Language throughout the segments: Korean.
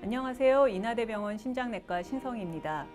안녕하세요. 인하대병원 심장내과 신성희입니다.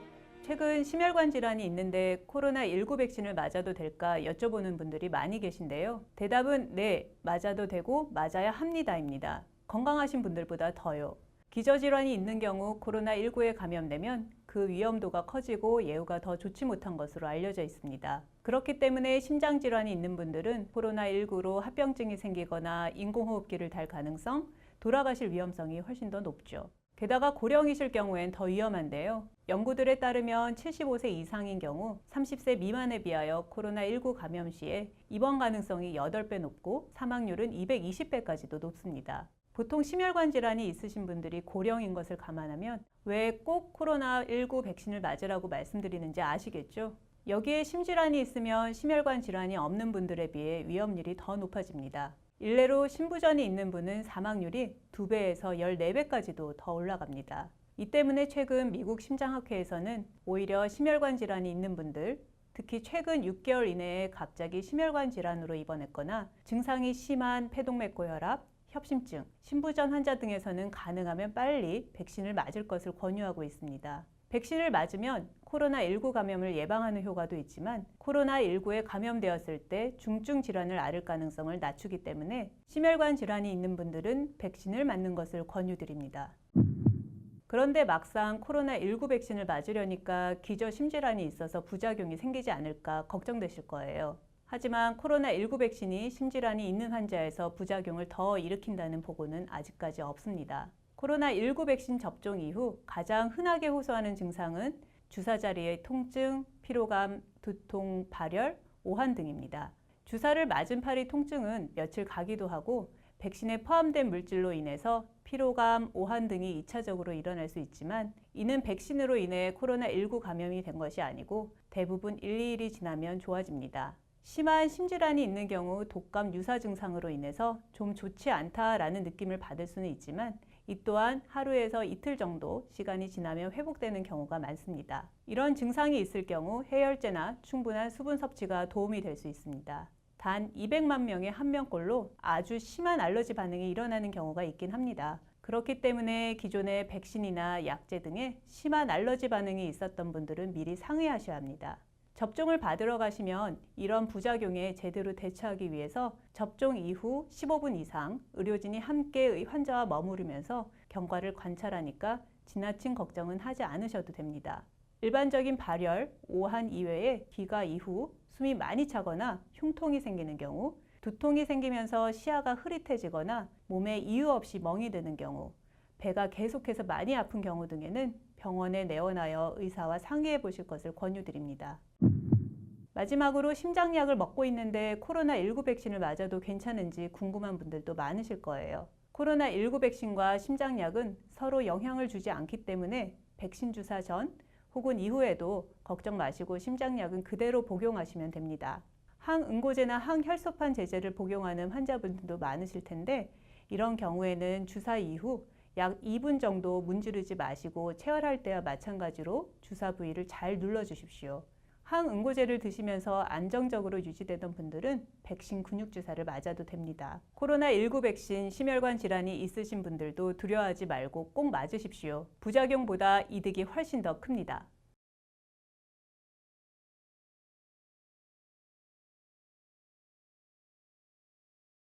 최근 심혈관 질환이 있는데 코로나19 백신을 맞아도 될까 여쭤보는 분들이 많이 계신데요. 대답은 네, 맞아도 되고 맞아야 합니다입니다. 건강하신 분들보다 더요. 기저질환이 있는 경우 코로나19에 감염되면 그 위험도가 커지고 예후가 더 좋지 못한 것으로 알려져 있습니다. 그렇기 때문에 심장질환이 있는 분들은 코로나19로 합병증이 생기거나 인공호흡기를 달 가능성, 돌아가실 위험성이 훨씬 더 높죠. 게다가 고령이실 경우엔 더 위험한데요. 연구들에 따르면 75세 이상인 경우 30세 미만에 비하여 코로나19 감염 시에 입원 가능성이 8배 높고 사망률은 220배까지도 높습니다. 보통 심혈관 질환이 있으신 분들이 고령인 것을 감안하면 왜 꼭 코로나19 백신을 맞으라고 말씀드리는지 아시겠죠? 여기에 심질환이 있으면 심혈관 질환이 없는 분들에 비해 위험률이 더 높아집니다. 일례로 심부전이 있는 분은 사망률이 2배에서 14배까지도 더 올라갑니다. 이 때문에 최근 미국 심장학회에서는 오히려 심혈관 질환이 있는 분들, 특히 최근 6개월 이내에 갑자기 심혈관 질환으로 입원했거나 증상이 심한 폐동맥고혈압, 협심증, 심부전 환자 등에서는 가능하면 빨리 백신을 맞을 것을 권유하고 있습니다. 백신을 맞으면 코로나19 감염을 예방하는 효과도 있지만 코로나19에 감염되었을 때 중증 질환을 앓을 가능성을 낮추기 때문에 심혈관 질환이 있는 분들은 백신을 맞는 것을 권유드립니다. 그런데 막상 코로나19 백신을 맞으려니까 기저심질환이 있어서 부작용이 생기지 않을까 걱정되실 거예요. 하지만 코로나19 백신이 심질환이 있는 환자에서 부작용을 더 일으킨다는 보고는 아직까지 없습니다. 코로나19 백신 접종 이후 가장 흔하게 호소하는 증상은 주사 자리의 통증, 피로감, 두통, 발열, 오한 등입니다. 주사를 맞은 팔의 통증은 며칠 가기도 하고 백신에 포함된 물질로 인해서 피로감, 오한 등이 2차적으로 일어날 수 있지만 이는 백신으로 인해 코로나19 감염이 된 것이 아니고 대부분 1-2일이 지나면 좋아집니다. 심한 심질환이 있는 경우 독감 유사 증상으로 인해서 좀 좋지 않다라는 느낌을 받을 수는 있지만 이 또한 하루에서 이틀 정도 시간이 지나면 회복되는 경우가 많습니다. 이런 증상이 있을 경우 해열제나 충분한 수분 섭취가 도움이 될 수 있습니다. 단 200만 명에 1명꼴로 아주 심한 알러지 반응이 일어나는 경우가 있긴 합니다. 그렇기 때문에 기존의 백신이나 약제 등에 심한 알러지 반응이 있었던 분들은 미리 상의하셔야 합니다. 접종을 받으러 가시면 이런 부작용에 제대로 대처하기 위해서 접종 이후 15분 이상 의료진이 함께 환자와 머무르면서 경과를 관찰하니까 지나친 걱정은 하지 않으셔도 됩니다. 일반적인 발열, 오한 이외에 기가 이후 숨이 많이 차거나 흉통이 생기는 경우, 두통이 생기면서 시야가 흐릿해지거나 몸에 이유 없이 멍이 드는 경우, 배가 계속해서 많이 아픈 경우 등에는 병원에 내원하여 의사와 상의해 보실 것을 권유드립니다. 마지막으로 심장약을 먹고 있는데 코로나19 백신을 맞아도 괜찮은지 궁금한 분들도 많으실 거예요. 코로나19 백신과 심장약은 서로 영향을 주지 않기 때문에 백신 주사 전 혹은 이후에도 걱정 마시고 심장약은 그대로 복용하시면 됩니다. 항응고제나 항혈소판 제제를 복용하는 환자분들도 많으실 텐데 이런 경우에는 주사 이후 약 2분 정도 문지르지 마시고 체열할 때와 마찬가지로 주사 부위를 잘 눌러주십시오. 항응고제를 드시면서 안정적으로 유지되던 분들은 백신 근육주사를 맞아도 됩니다. 코로나19 백신 심혈관 질환이 있으신 분들도 두려워하지 말고 꼭 맞으십시오. 부작용보다 이득이 훨씬 더 큽니다.